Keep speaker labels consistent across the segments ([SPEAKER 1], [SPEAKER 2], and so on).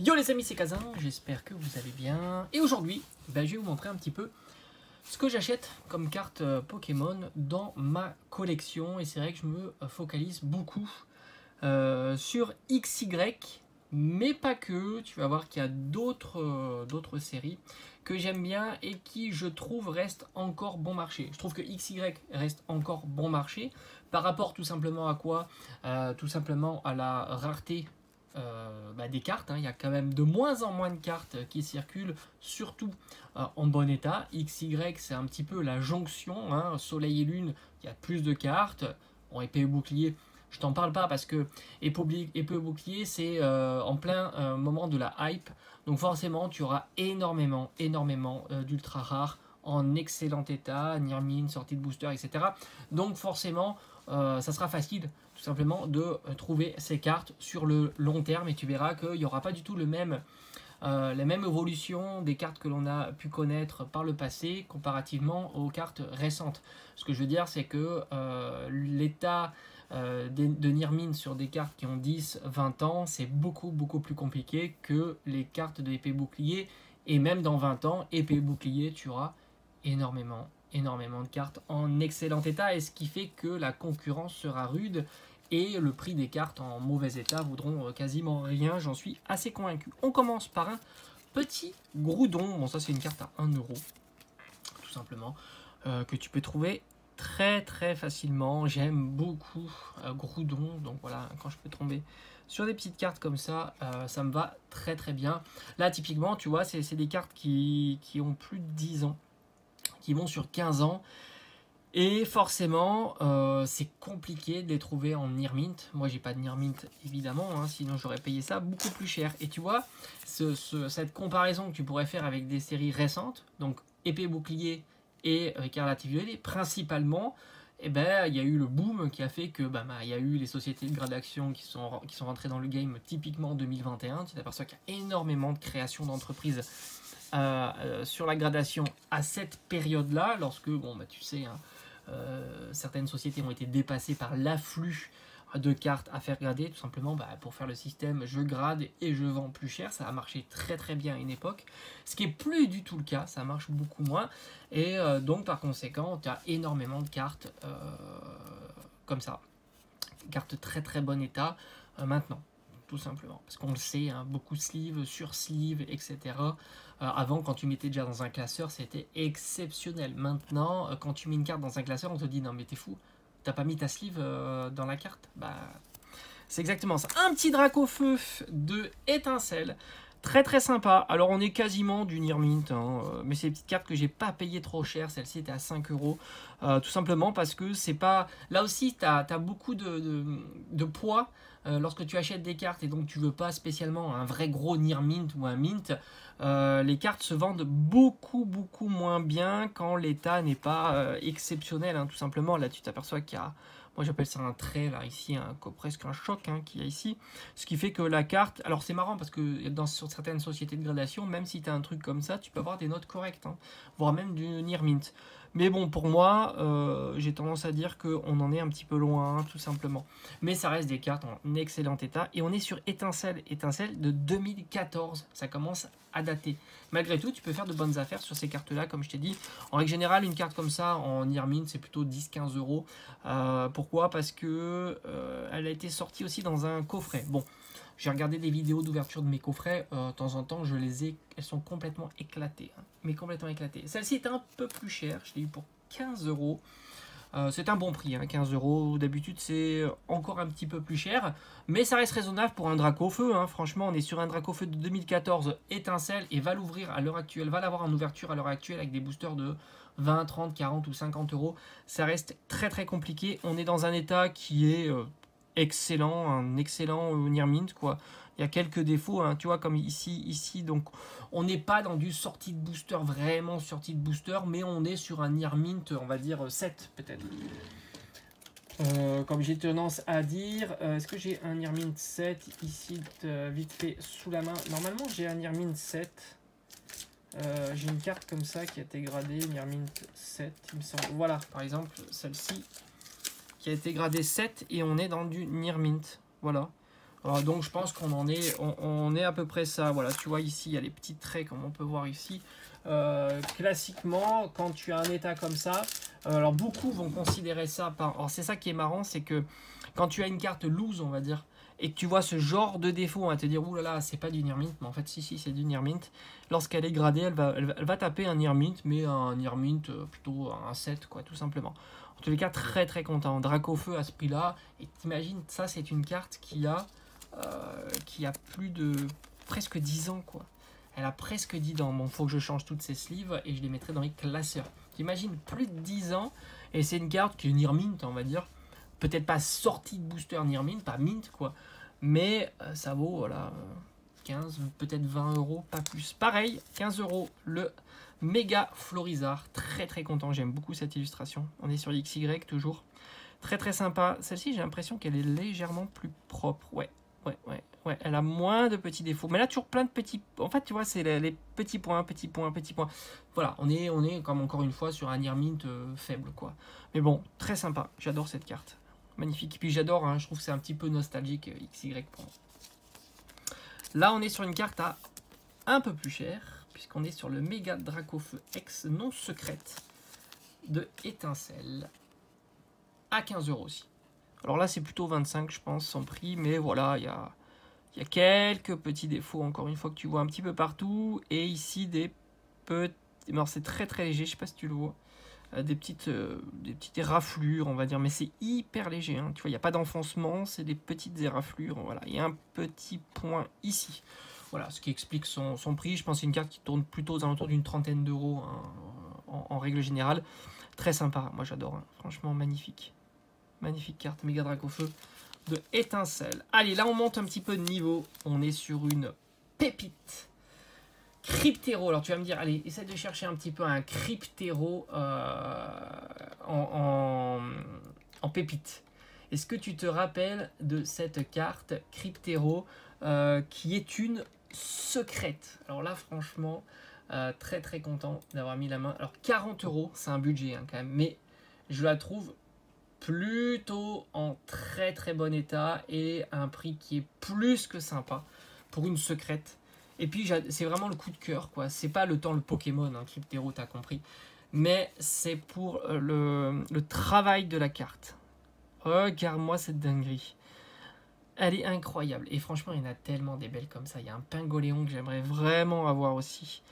[SPEAKER 1] Yo les amis, c'est Kazin, j'espère que vous allez bien. Et aujourd'hui, je vais vous montrer un petit peu ce que j'achète comme carte Pokémon dans ma collection. Et c'est vrai que je me focalise beaucoup sur XY, mais pas que. Tu vas voir qu'il y a d'autres séries que j'aime bien et qui, je trouve, restent encore bon marché. Je trouve que XY reste encore bon marché par rapport tout simplement à quoi? Tout simplement à la rareté des cartes. Il y a quand même de moins en moins de cartes qui circulent, surtout en bon état. XY, c'est un petit peu la jonction, Soleil et Lune, il y a plus de cartes. Bon, épée et bouclier, je t'en parle pas parce que épée et bouclier, c'est en plein moment de la hype. Donc forcément, tu auras énormément d'ultra rares en excellent état, Nirmine, sortie de booster, etc. Donc forcément, ça sera facile tout simplement de trouver ces cartes sur le long terme et tu verras qu'il n'y aura pas du tout la même évolution des cartes que l'on a pu connaître par le passé comparativement aux cartes récentes. Ce que je veux dire, c'est que l'état de Nirmine sur des cartes qui ont 10-20 ans, c'est beaucoup plus compliqué que les cartes de épée bouclier. Et même dans 20 ans, épée bouclier, tu auras énormément de cartes en excellent état, et ce qui fait que la concurrence sera rude et le prix des cartes en mauvais état vaudront quasiment rien, j'en suis assez convaincu. On commence par un petit Groudon. Bon, ça c'est une carte à 1 €, tout simplement, que tu peux trouver très facilement. J'aime beaucoup Groudon, donc voilà, quand je peux tomber sur des petites cartes comme ça, ça me va très bien. Là typiquement, tu vois, c'est des cartes qui ont plus de 10 ans, qui vont sur 15 ans. Et forcément, c'est compliqué de les trouver en Nirmint. Moi, j'ai pas de Nirmint, évidemment, sinon j'aurais payé ça beaucoup plus cher. Et tu vois, cette comparaison que tu pourrais faire avec des séries récentes, donc épée bouclier et écarlate et violet, principalement, il y a eu le boom qui a fait que y a eu les sociétés de gradation qui sont rentrées dans le game typiquement en 2021. Tu t'aperçois qu'il y a énormément de création d'entreprises sur la gradation à cette période-là, lorsque, tu sais, certaines sociétés ont été dépassées par l'afflux de cartes à faire grader, tout simplement pour faire le système je grade et je vends plus cher. Ça a marché très bien à une époque, ce qui est plus du tout le cas, ça marche beaucoup moins, et donc par conséquent tu as énormément de cartes comme ça, cartes très bon état maintenant, tout simplement, parce qu'on le sait, beaucoup sleeve, sur sleeve, etc. Avant, quand tu mettais déjà dans un classeur, c'était exceptionnel. Maintenant, quand tu mets une carte dans un classeur, on te dit non mais t'es fou, t'as pas mis ta sleeve dans la carte. C'est exactement ça. Un petit Dracofeu de étincelle, très sympa. Alors on est quasiment du Nirmint, mais c'est des petites cartes que j'ai pas payé trop cher. Celle-ci était à 5 €, tout simplement parce que c'est pas... Là aussi, tu as beaucoup de poids lorsque tu achètes des cartes, et donc tu veux pas spécialement un vrai gros Nirmint ou un Mint. Les cartes se vendent beaucoup moins bien quand l'état n'est pas exceptionnel, tout simplement. Là tu t'aperçois qu'il y a... Moi j'appelle ça un trait, là, ici, presque un choc qu'il y a ici. Ce qui fait que la carte... Alors c'est marrant parce que sur certaines sociétés de gradation, même si tu as un truc comme ça, tu peux avoir des notes correctes, voire même du Nirmint. Mais bon, pour moi, j'ai tendance à dire qu'on en est un petit peu loin, tout simplement. Mais ça reste des cartes en excellent état. Et on est sur étincelle de 2014. Ça commence à dater. Malgré tout, tu peux faire de bonnes affaires sur ces cartes-là, comme je t'ai dit. En règle générale, une carte comme ça, en Nirmint, c'est plutôt 10-15 €. Pourquoi? Parce que elle a été sortie aussi dans un coffret. Bon, j'ai regardé des vidéos d'ouverture de mes coffrets, de temps en temps, elles sont complètement éclatées, mais complètement éclatées. Celle-ci est un peu plus chère, je l'ai eu pour 15 €. C'est un bon prix, 15 €. D'habitude, c'est encore un petit peu plus cher, mais ça reste raisonnable pour un Dracofeu. Franchement, on est sur un Dracofeu de 2014 étincelle et va l'ouvrir à l'heure actuelle, va l'avoir en ouverture à l'heure actuelle avec des boosters de 20, 30, 40 ou 50 €. Ça reste très compliqué. On est dans un état qui est excellent, un excellent Nirmint, quoi. Il y a quelques défauts, tu vois, comme ici, donc on n'est pas dans du sortie de booster, vraiment sortie de booster, mais on est sur un Nirmint, on va dire 7 peut-être. Comme j'ai tendance à dire, est-ce que j'ai un Nirmint 7 ici, vite fait sous la main? Normalement j'ai un Nirmint 7. J'ai une carte comme ça qui a été gradée, Nirmint 7, il me semble. Voilà, par exemple, celle-ci qui a été gradée 7 et on est dans du Nirmint. Voilà. Donc je pense qu'on en est, on est à peu près ça. Voilà, tu vois ici, il y a les petits traits comme on peut voir ici. Classiquement, quand tu as un état comme ça, alors beaucoup vont considérer ça par... Alors c'est ça qui est marrant, c'est que quand tu as une carte loose, on va dire, et que tu vois ce genre de défaut, on va te dire, ouh là là, c'est pas du near mint, mais en fait, si, c'est du near mint. Lorsqu'elle est gradée, elle va taper un near mint, mais un near mint plutôt un 7, quoi, tout simplement. En tous les cas, très très content. Dracofeu à ce prix-là, et t'imagines, ça c'est une carte qui a plus de presque 10 ans, quoi. Elle a presque 10 ans. Bon, faut que je change toutes ces sleeves et je les mettrai dans les classeurs. T'imagines, plus de 10 ans, et c'est une carte qui est near mint, on va dire. Peut-être pas sortie de booster near mint, pas mint, quoi. Mais ça vaut, voilà, 15, peut-être 20 euros, pas plus. Pareil, 15 euros, le méga Florizard. Très très content, j'aime beaucoup cette illustration. On est sur XY toujours. Très très sympa. Celle-ci, j'ai l'impression qu'elle est légèrement plus propre. Ouais, elle a moins de petits défauts. Mais là, toujours plein de petits... En fait, tu vois, c'est les petits points, petits points, petits points. Voilà, on est comme encore une fois sur un near mint faible, quoi. Mais bon, très sympa. J'adore cette carte. Magnifique. Et puis j'adore, hein, je trouve que c'est un petit peu nostalgique XY pour moi. Là, on est sur une carte à un peu plus cher, puisqu'on est sur le méga Dracofeu X non secrète de Étincelle à 15 euros aussi. Alors là, c'est plutôt 25, je pense, sans prix, mais voilà, il y a quelques petits défauts, encore une fois, que tu vois un petit peu partout. Et ici, des petits... Alors, c'est très très léger, je sais pas si tu le vois. Des petites éraflures, on va dire, mais c'est hyper léger. Hein. Tu vois, il n'y a pas d'enfoncement, c'est des petites éraflures. Voilà, il y a un petit point ici. Voilà, ce qui explique son prix. Je pense que c'est une carte qui tourne plutôt aux alentours d'une trentaine d'euros hein, en règle générale. Très sympa, moi j'adore. Hein. Franchement, magnifique. Magnifique carte, méga Dracofeu de Étincelle. Allez, là on monte un petit peu de niveau. On est sur une pépite. Cryptéro. Alors tu vas me dire, allez, essaie de chercher un petit peu un Cryptéro en pépite. Est-ce que tu te rappelles de cette carte Cryptéro qui est une secrète? Alors là, franchement, très très content d'avoir mis la main. Alors 40 euros, c'est un budget hein, quand même, mais je la trouve plutôt en très très bon état et à un prix qui est plus que sympa pour une secrète. Et puis c'est vraiment le coup de cœur, quoi. C'est pas le Pokémon, hein, Cryptéro, t'as compris. Mais c'est pour le travail de la carte. Regarde-moi cette dinguerie. Elle est incroyable. Et franchement, il y en a tellement des belles comme ça. Il y a un Pingoléon que j'aimerais vraiment avoir aussi.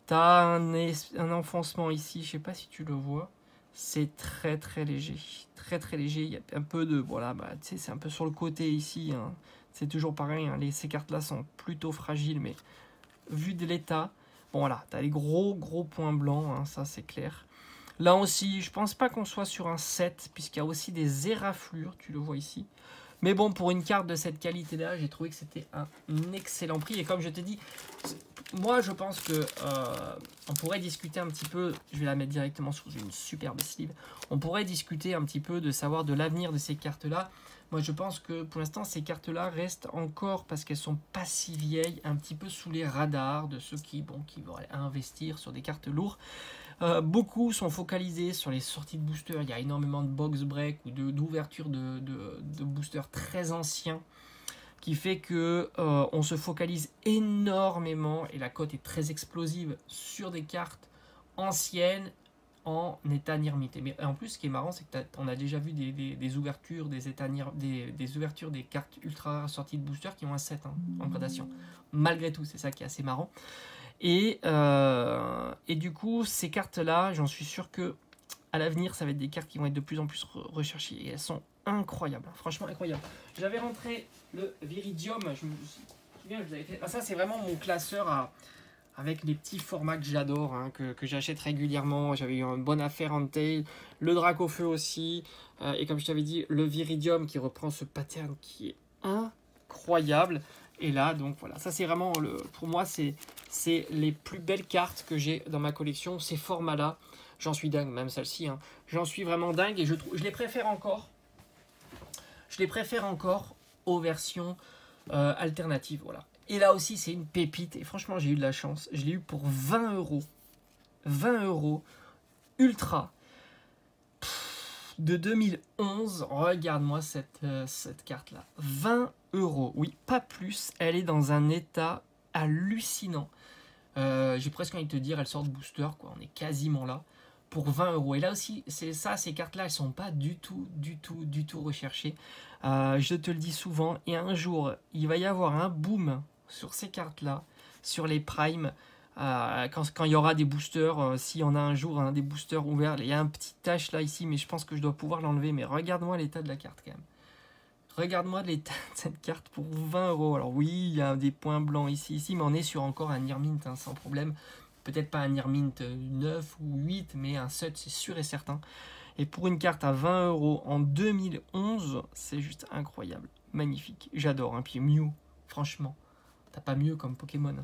[SPEAKER 1] T'as un enfoncement ici, je sais pas si tu le vois. C'est très très léger. Très très léger. Il y a un peu de... Voilà, bah, tu sais, c'est un peu sur le côté ici. Hein. C'est toujours pareil. Hein. Ces cartes-là sont plutôt fragiles, mais vu de l'état... Bon, voilà, tu as les gros points blancs, hein, ça c'est clair. Là aussi, je pense pas qu'on soit sur un 7, puisqu'il y a aussi des éraflures, tu le vois ici. Mais bon, pour une carte de cette qualité-là, j'ai trouvé que c'était un excellent prix. Et comme je te dis, moi je pense que on pourrait discuter un petit peu, je vais la mettre directement sous une superbe sleeve, on pourrait discuter un petit peu de savoir de l'avenir de ces cartes-là. Moi je pense que pour l'instant ces cartes-là restent encore, parce qu'elles sont pas si vieilles, un petit peu sous les radars de ceux qui vont investir sur des cartes lourdes. Beaucoup sont focalisés sur les sorties de boosters. Il y a énormément de box break ou d'ouverture de boosters très anciens qui fait que on se focalise énormément et la cote est très explosive sur des cartes anciennes en état nirmité. Mais en plus, ce qui est marrant, c'est qu'on a déjà vu des ouvertures des ouvertures des cartes ultra rares sorties de booster qui ont un 7 hein, en gradation. Malgré tout, c'est ça qui est assez marrant. Et du coup, ces cartes-là, j'en suis sûr que à l'avenir, ça va être des cartes qui vont être de plus en plus recherchées. Et elles sont incroyables, franchement incroyables. J'avais rentré le Viridium, je me souviens, je vous avais fait... Ah, ça, c'est vraiment mon classeur avec les petits formats que j'adore, hein, que j'achète régulièrement. J'avais eu une bonne affaire en tail, le Dracofeu aussi. Et comme je t'avais dit, le Viridium qui reprend ce pattern qui est incroyable. Et là, donc voilà, ça c'est vraiment, pour moi, c'est les plus belles cartes que j'ai dans ma collection, ces formats-là. J'en suis dingue, même celle-ci. Hein. J'en suis vraiment dingue et je les préfère encore. Je les préfère encore aux versions alternatives, voilà. Et là aussi, c'est une pépite. Et franchement, j'ai eu de la chance. Je l'ai eu pour 20 euros. 20 euros. Ultra. de 2011. Regarde-moi cette carte-là. 20 €. Oui, pas plus. Elle est dans un état hallucinant. J'ai presque envie de te dire, elle sort de booster, quoi. On est quasiment là. Pour 20 €. Et là aussi, c'est ça, ces cartes-là, elles sont pas du tout recherchées. Je te le dis souvent. Et un jour, il va y avoir un boom sur ces cartes-là, sur les primes. Quand il y aura des boosters, s'il y en a un jour des boosters ouverts, il y a un petit tache là ici, mais je pense que je dois pouvoir l'enlever. Mais regarde-moi l'état de la carte quand même. Regarde-moi l'état de cette carte pour 20 €. Alors oui, il y a des points blancs ici, mais on est sur encore un Nirmint sans problème. Peut-être pas un Nirmint 9 ou 8, mais un 7, c'est sûr et certain. Et pour une carte à 20 € en 2011, c'est juste incroyable. Magnifique. J'adore. Hein. Puis Mew, franchement, t'as pas mieux comme Pokémon.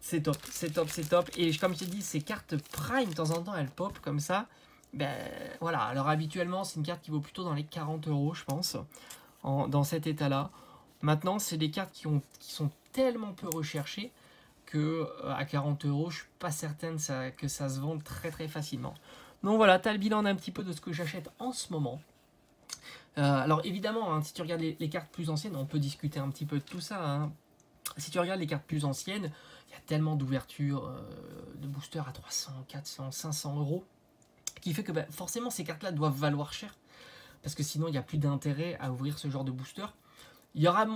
[SPEAKER 1] C'est top, c'est top, c'est top. Et comme je t'ai dit, ces cartes Prime, de temps en temps, elles pop comme ça. Ben voilà, alors habituellement, c'est une carte qui vaut plutôt dans les 40 €, je pense, dans cet état-là. Maintenant, c'est des cartes qui sont tellement peu recherchées que à 40 €, je suis pas certaine que ça se vende très très facilement. Donc voilà, tu as le bilan un petit peu de ce que j'achète en ce moment. Alors évidemment, hein, si tu regardes les cartes plus anciennes, on peut discuter un petit peu de tout ça. Hein. Si tu regardes les cartes plus anciennes, il y a tellement d'ouvertures de boosters à 300, 400, 500 €, qui fait que forcément ces cartes-là doivent valoir cher, parce que sinon il n'y a plus d'intérêt à ouvrir ce genre de booster.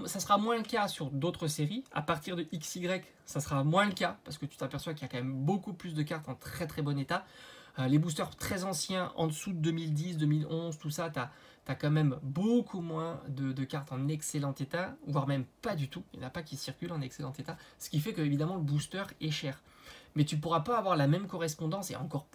[SPEAKER 1] Ça sera moins le cas sur d'autres séries. À partir de XY, ça sera moins le cas, parce que tu t'aperçois qu'il y a quand même beaucoup plus de cartes en très très bon état. Les boosters très anciens, en dessous de 2010, 2011, tout ça, tu as quand même beaucoup moins de cartes en excellent état, voire même pas du tout. Il n'y en a pas qui circulent en excellent état, ce qui fait que évidemment le booster est cher. Mais tu ne pourras pas avoir la même correspondance, et encore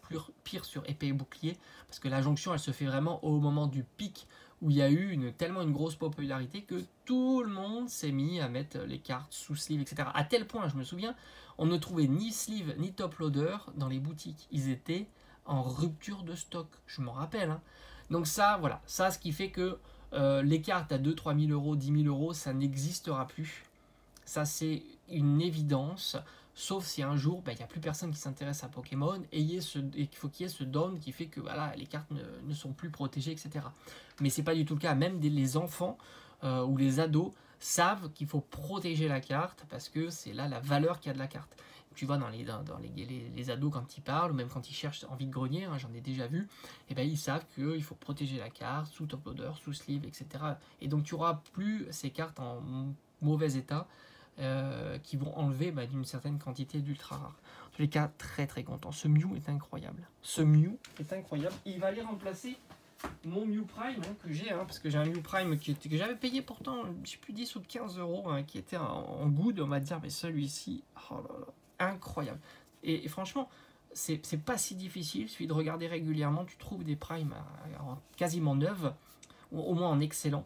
[SPEAKER 1] pire sur épée et bouclier, parce que la jonction elle se fait vraiment au moment du pic, où il y a eu tellement une grosse popularité que tout le monde s'est mis à mettre les cartes sous sleeve, etc. À tel point, je me souviens, on ne trouvait ni sleeve ni top loader dans les boutiques. Ils étaient en rupture de stock, je m'en rappelle. Hein. Donc ça, voilà, ça ce qui fait que les cartes à 2-3 000 €, 10 000 €, ça n'existera plus. Ça c'est une évidence. Sauf si un jour, il n'y a plus personne qui s'intéresse à Pokémon et qu'il faut qu'il y ait ce down qui fait que voilà, les cartes ne sont plus protégées, etc. Mais c'est pas du tout le cas. Même les enfants ou les ados savent qu'il faut protéger la carte parce que c'est là la valeur qu'il y a de la carte. Tu vois, dans les ados, quand ils parlent, ou même quand ils cherchent en vide-grenier, hein, j'en ai déjà vu, et ils savent qu'il faut protéger la carte sous top loader, sous sleeve, etc. Et donc tu n'auras plus ces cartes en mauvais état. Qui vont enlever d'une certaine quantité d'ultra rares. En tous les cas, très très content. Ce Mew est incroyable. Ce Mew est incroyable. Il va aller remplacer mon Mew Prime que j'ai, parce que j'ai un Mew Prime que j'avais payé pourtant, je sais plus 10 ou 15 €, qui était en good, on va dire, mais celui-ci, oh là là, incroyable. Et franchement, c'est pas si difficile, il suffit de regarder régulièrement, tu trouves des primes quasiment neuves, ou au moins en excellent.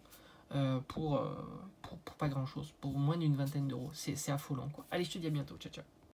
[SPEAKER 1] Pour pas grand chose, pour moins d'une vingtaine d'euros. C'est affolant quoi. Allez, je te dis à bientôt, ciao ciao.